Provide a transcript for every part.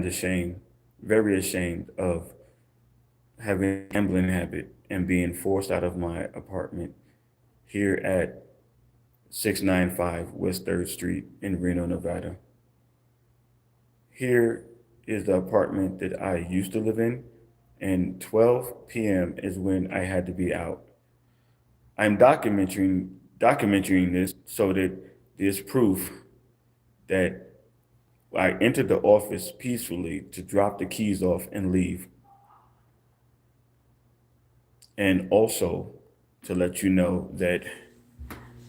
stand ashamed, very ashamed of having a gambling habit and being forced out of my apartment here at 695 West 3rd Street in Reno, Nevada. Here is the apartment that I used to live in, and 12 p.m. is when I had to be out. I'm documenting this so that there's proof that I entered the office peacefully to drop the keys off and leave. And also to let you know that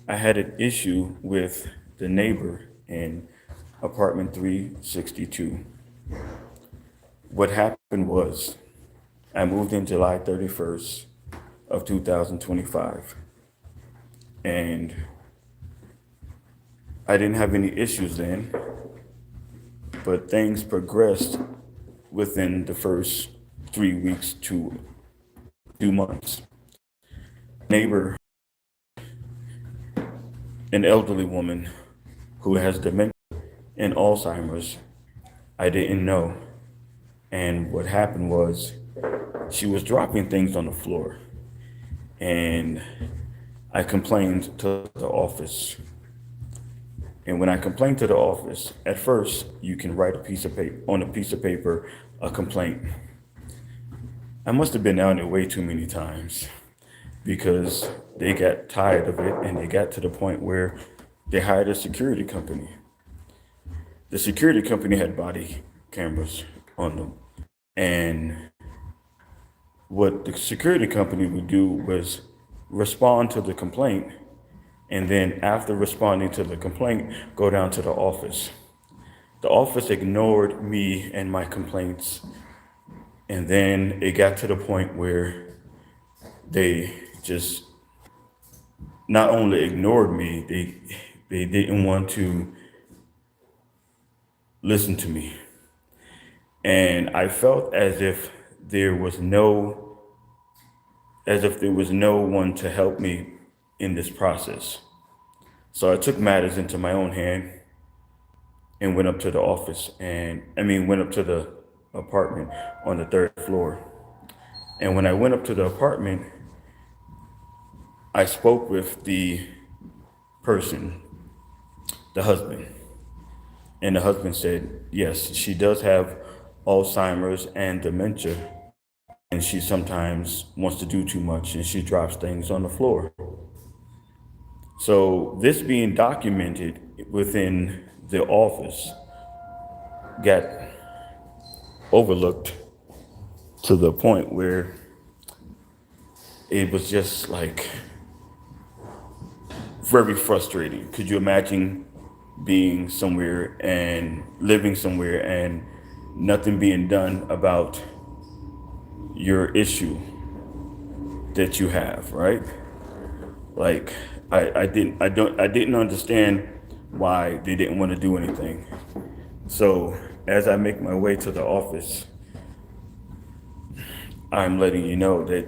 I had an issue with the neighbor in apartment 362. What happened was I moved in July 31st of 2025, and I didn't have any issues then, but things progressed within the first 3 weeks to 2 months. Neighbor, an elderly woman who has dementia and Alzheimer's, I didn't know. And what happened was she was dropping things on the floor, and I complained to the office. And when I complained to the office, at first you can write a piece of paper a complaint. I must have been down there way too many times because they got tired of it and they got to the point where they hired a security company. The security company had body cameras on them. And what the security company would do was respond to the complaint, and then after responding to the complaint, go down to the office. The office ignored me and my complaints, and then it got to the point where they just not only ignored me, they didn't want to listen to me. And I felt there was no as if there was no one to help me in this process. So I took matters into my own hand and went up to the office went up to the apartment on the third floor. And when I went up to the apartment, I spoke with the person, the husband. And the husband said, yes, she does have Alzheimer's and dementia, and she sometimes wants to do too much and she drops things on the floor. So this being documented within the office got overlooked to the point where it was just like very frustrating. Could you imagine being somewhere and living somewhere and nothing being done about your issue that you have, right? Like I didn't understand why they didn't want to do anything. So as I make my way to the office, I'm letting you know that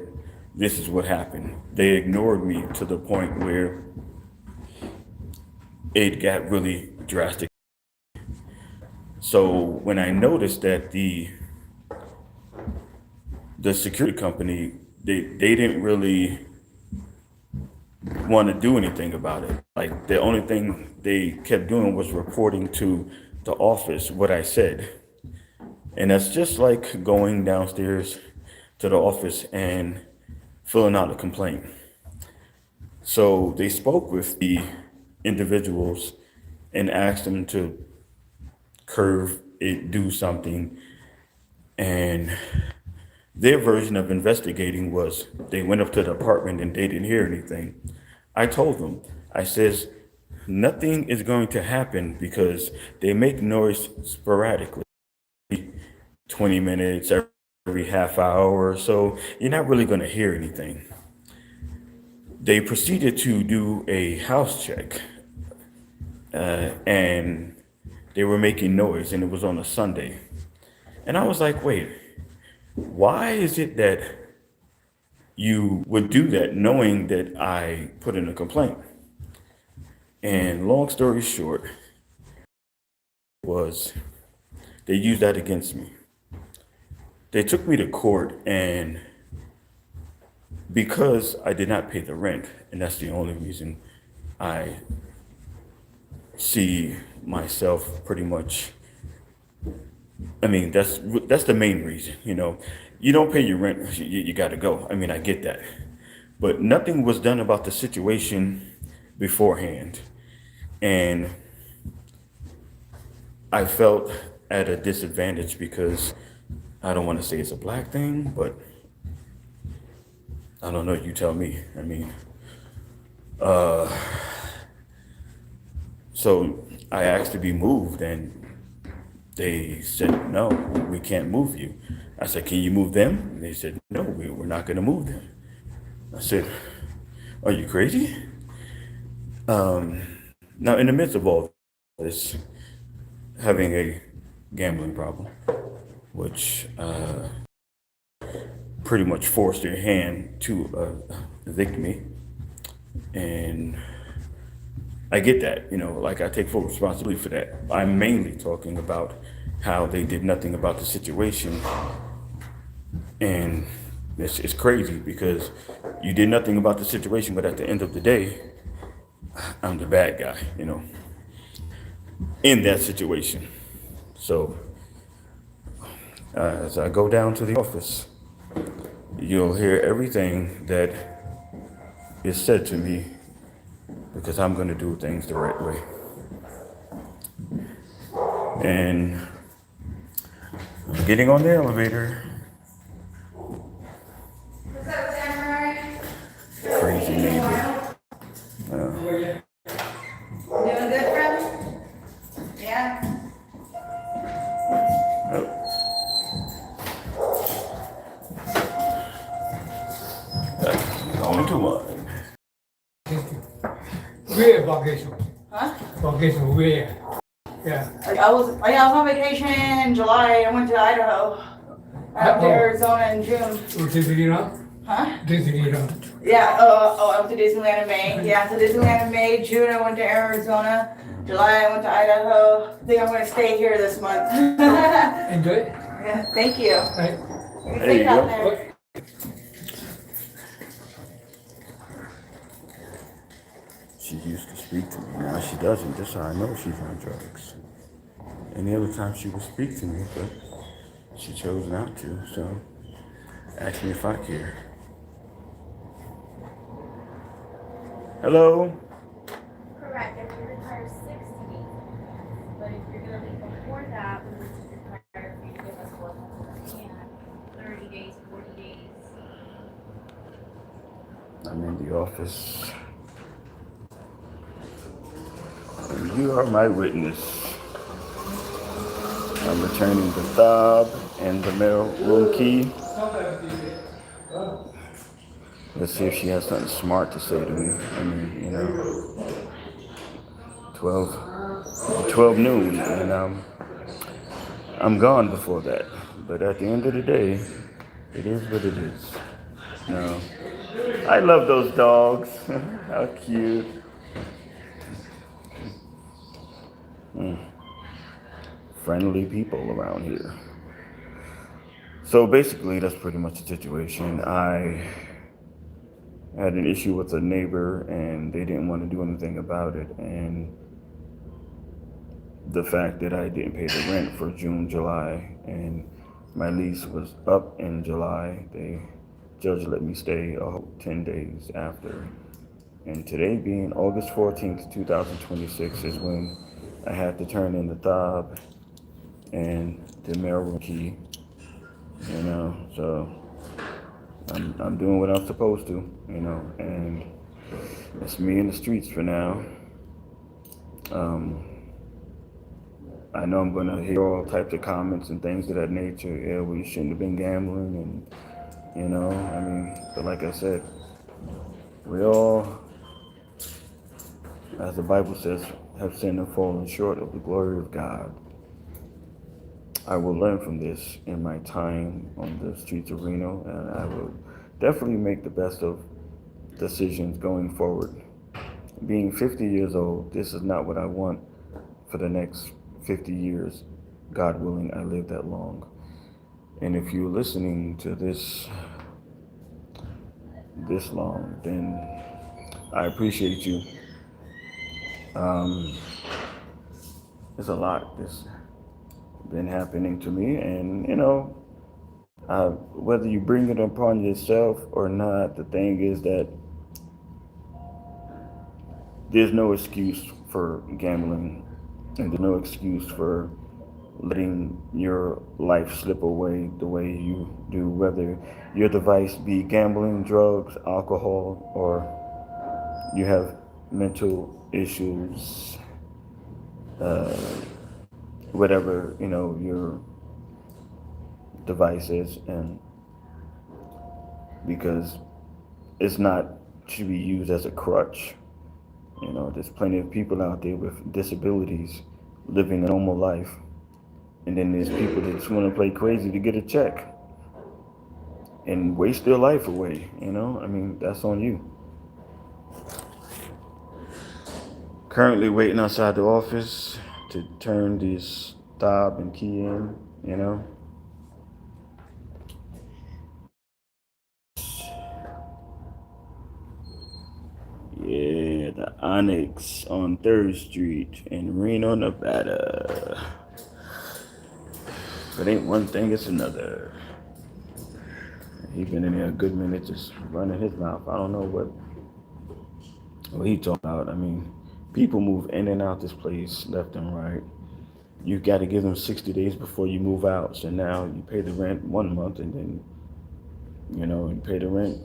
this is what happened. They ignored me to the point where it got really drastic. So when I noticed that the security company, they didn't really want to do anything about it. Like the only thing they kept doing was reporting to the office what I said. And that's just like going downstairs to the office and filling out a complaint. So they spoke with the individuals and asked them to curve it, do something. And their version of investigating was they went up to the apartment and they didn't hear anything. I told them, I says, nothing is going to happen because they make noise sporadically, 20 minutes, every half hour or so. You're not really going to hear anything. They proceeded to do a house check, and they were making noise, and it was on a Sunday. And I was like, wait, why is it that you would do that knowing that I put in a complaint? And long story short was They used that against me. They took me to court, and because I did not pay the rent, and that's the only reason I see myself pretty much. I mean, that's the main reason. You don't pay your rent, you got to go. I mean, I get that, but nothing was done about the situation beforehand, and I felt at a disadvantage because I don't want to say it's a black thing, but I don't know. You tell me. I mean, so I asked to be moved, and they said, no, we can't move you. I said, can you move them? And they said, no, we're not going to move them. I said, are you crazy? Now, in the midst of all this, having a gambling problem, which pretty much forced their hand to evict me. And I get that, like I take full responsibility for that. I'm mainly talking about how they did nothing about the situation. And it's crazy because you did nothing about the situation, but at the end of the day, I'm the bad guy, in that situation. So as I go down to the office, you'll hear everything that is said to me because I'm going to do things the right way. And I'm getting on the elevator. Crazy neighbor. Doing good, friend? Yeah. On to one. Where vacation? Huh? Vacation where? Yeah. I was on vacation in July. I went to Idaho. I went to Oh. Arizona in June. To Disneyland? Huh? Disneyland. Yeah. I went to Disneyland in May. Yeah, to Disneyland in May. June I went to Arizona. July I went to Idaho. I think I'm gonna stay here this month. Enjoy? Yeah. Thank you. Right. Be There you safe out go. there. What? She used to speak to me. Now she doesn't. That's how I know she's on drugs. Any other time she would speak to me, but she chose not to. So ask me if I care. Hello? Correct, if you retire 60 days, but if you're gonna leave before that, we would just require for you to give us what you can, 30 days, 40 days. I'm in the office. And you are my witness. I'm returning the fob and the mail room key. Let's see if she has something smart to say to me. I mean, 12 noon, and I'm gone before that. But at the end of the day, it is what it is. No, I love those dogs. How cute. Friendly people around here. So basically, that's pretty much the situation. I had an issue with a neighbor, and they didn't want to do anything about it. And the fact that I didn't pay the rent for June, July, and my lease was up in July, the judge let me stay 10 days after. And today being August 14th, 2026 is when I had to turn in the fob and the mailroom key, so I'm doing what I'm supposed to, and it's me in the streets for now. I know I'm gonna hear all types of comments and things of that nature. Yeah, well, you shouldn't have been gambling, and but like I said, we all, as the Bible says, have sinned and fallen short of the glory of God. I will learn from this in my time on the streets of Reno, and I will definitely make the best of decisions going forward. Being 50 years old, this is not what I want for the next 50 years. God willing, I live that long. And if you're listening to this long, then I appreciate you. Um, there's a lot that's been happening to me, and whether you bring it upon yourself or not, the thing is that there's no excuse for gambling, and there's no excuse for letting your life slip away the way you do, whether your device be gambling, drugs, alcohol, or you have mental issues, uh, whatever your device is, and because it's not to be used as a crutch. There's plenty of people out there with disabilities living a normal life, and then there's people that just want to play crazy to get a check and waste their life away. I mean, that's on you. Currently waiting outside the office to turn this fob and key in. Yeah, the Onyx on 3rd Street in Reno, Nevada. If it ain't one thing, it's another. He been in there a good minute just running his mouth. I don't know what he talking about. I mean, people move in and out this place left and right. You got to give them 60 days before you move out. So now you pay the rent 1 month, and then you pay the rent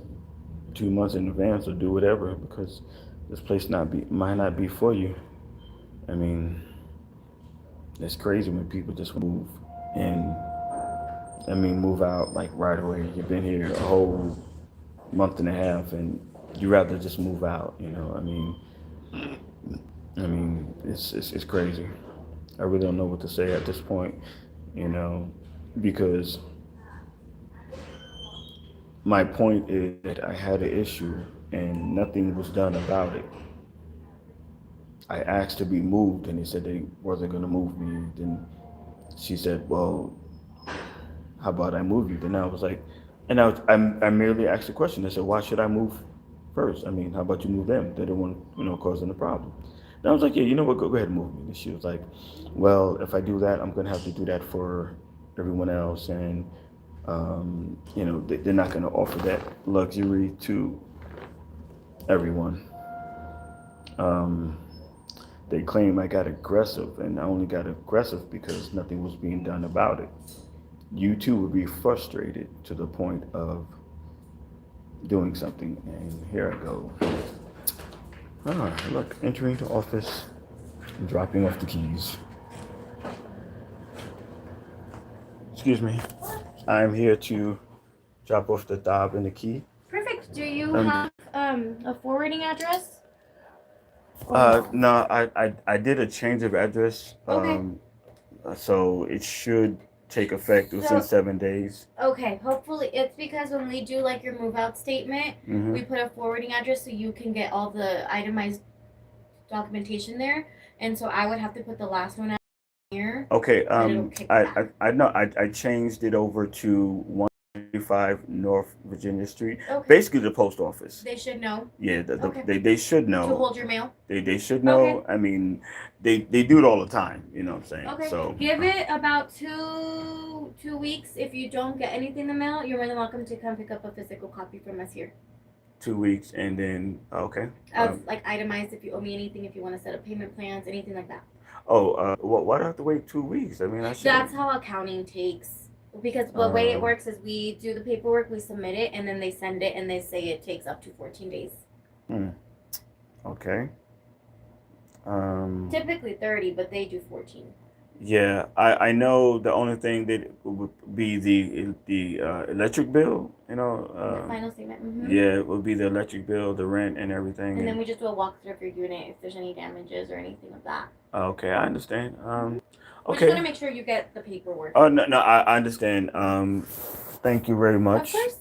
2 months in advance, or do whatever, because this place might not be for you. I mean, it's crazy when people just move and move out like right away. You've been here a whole month and a half, and you rather just move out. It's crazy. I really don't know what to say at this point, because my point is that I had an issue and nothing was done about it. I asked to be moved, and they said they wasn't going to move me. Then she said, well, how about I move you? Then I was like, and I merely asked the question. I said, why should I move first? I mean, how about you move them? They're the one, causing the problem. And I was like, yeah, you know what? Go ahead and move me. And she was like, well, if I do that, I'm going to have to do that for everyone else. And, they're not going to offer that luxury to everyone. They claim I got aggressive, and I only got aggressive because nothing was being done about it. You too would be frustrated to the point of doing something, and here I go. Look, entering the office and dropping off the keys. Excuse me. I'm here to drop off the fob and the key. Perfect. Do you have a forwarding address? No, I did a change of address. Okay. So it should take effect within 7 days. Okay, hopefully it's because when we do like your move out statement, Mm-hmm. we put a forwarding address so you can get all the itemized documentation there, and so I would have to put the last one out here. Okay. And it'll kick back. I know. I changed it over to 135 North Virginia Street. Okay. Basically, the post office. They should know Yeah, Okay. they should to know. hold your mail. They should know. Okay. I mean, they do it all the time. You know what I'm saying? Okay. So Give it about two weeks. If you don't get anything in the mail, you're more than welcome to come pick up a physical copy from us here. 2 weeks, and then okay. Of like itemized, if you owe me anything, if you want to set up payment plans, anything like that. Why do I have to wait 2 weeks? I mean, I should. That's how accounting takes. Because the way it works is we do the paperwork, we submit it, and then they send it, and they say it takes up to 14 days. Okay. Typically 30, but they do 14. Yeah, I know the only thing that would be the electric bill. The final statement. Mm-hmm. Yeah, it would be the electric bill, the rent, and everything. And then we just do a walkthrough of your unit if there's any damages or anything of that. Okay, I understand. We just Okay. want to make sure you get the paperwork. Oh no, I understand. Thank you very much. Of course.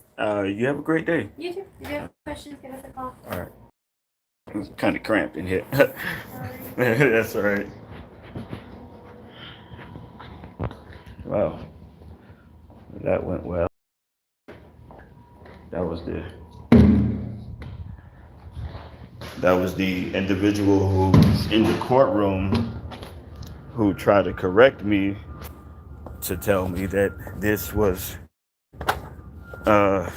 You have a great day. You too. If you have questions, give us a call. All right. It's kind of cramped in here. Sorry. That's all right. Wow, that went well. That was the that was the individual who was in the courtroom who tried to correct me to tell me that this was uh,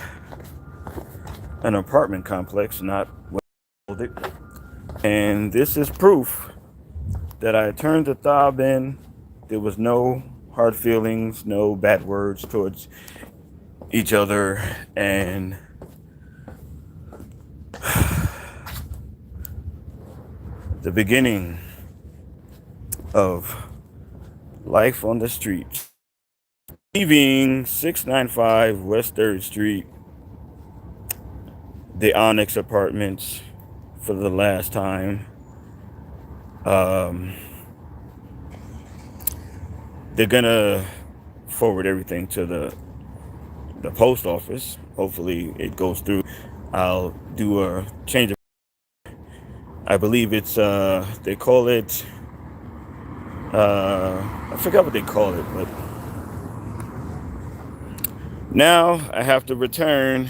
an apartment complex, not what I called it. And this is proof that I turned the thumb in. There was no hard feelings, no bad words towards each other, and the beginning of life on the street. Leaving 695 West 3rd Street, the Onyx Apartments, for the last time. Um, they're gonna forward everything to the post office. Hopefully it goes through. I'll do a change of, I believe it's they call it I forgot what they call it, but now I have to return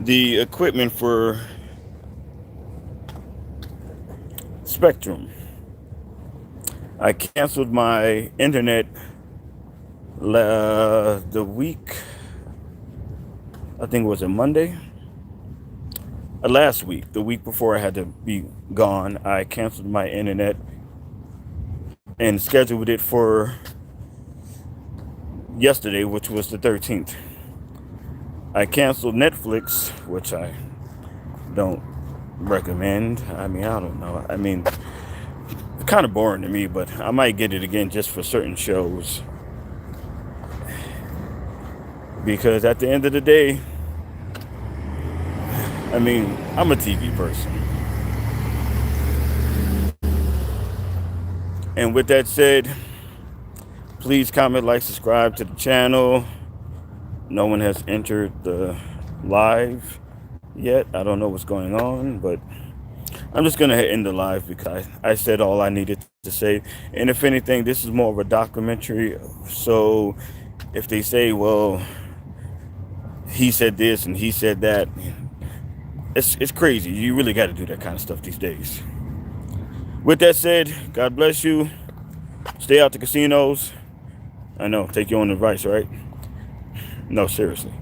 the equipment for Spectrum. I canceled my internet the week, I think it was a Monday. Last week, the week before I had to be gone, I canceled my internet and scheduled it for yesterday, which was the 13th. I canceled Netflix, which I don't recommend. I mean, I don't know. I mean, it's kind of boring to me, but I might get it again just for certain shows. Because at the end of the day, I mean, I'm a TV person. And with that said, please comment, like, subscribe to the channel. No one has entered the live yet. I don't know what's going on, but I'm just going to end the live because I said all I needed to say. And if anything, this is more of a documentary. So if they say, well, he said this and he said that, it's crazy. You really got to do that kind of stuff these days. With that said, God bless you. Stay out the casinos. I know, take your own advice, right? No, seriously.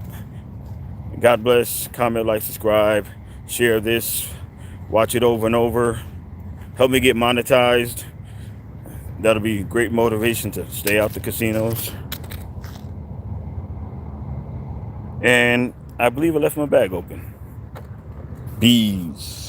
God bless. Comment, like, subscribe, share this, watch it over and over. Help me get monetized. That'll be great motivation to stay out the casinos. And I believe I left my bag open. Bees.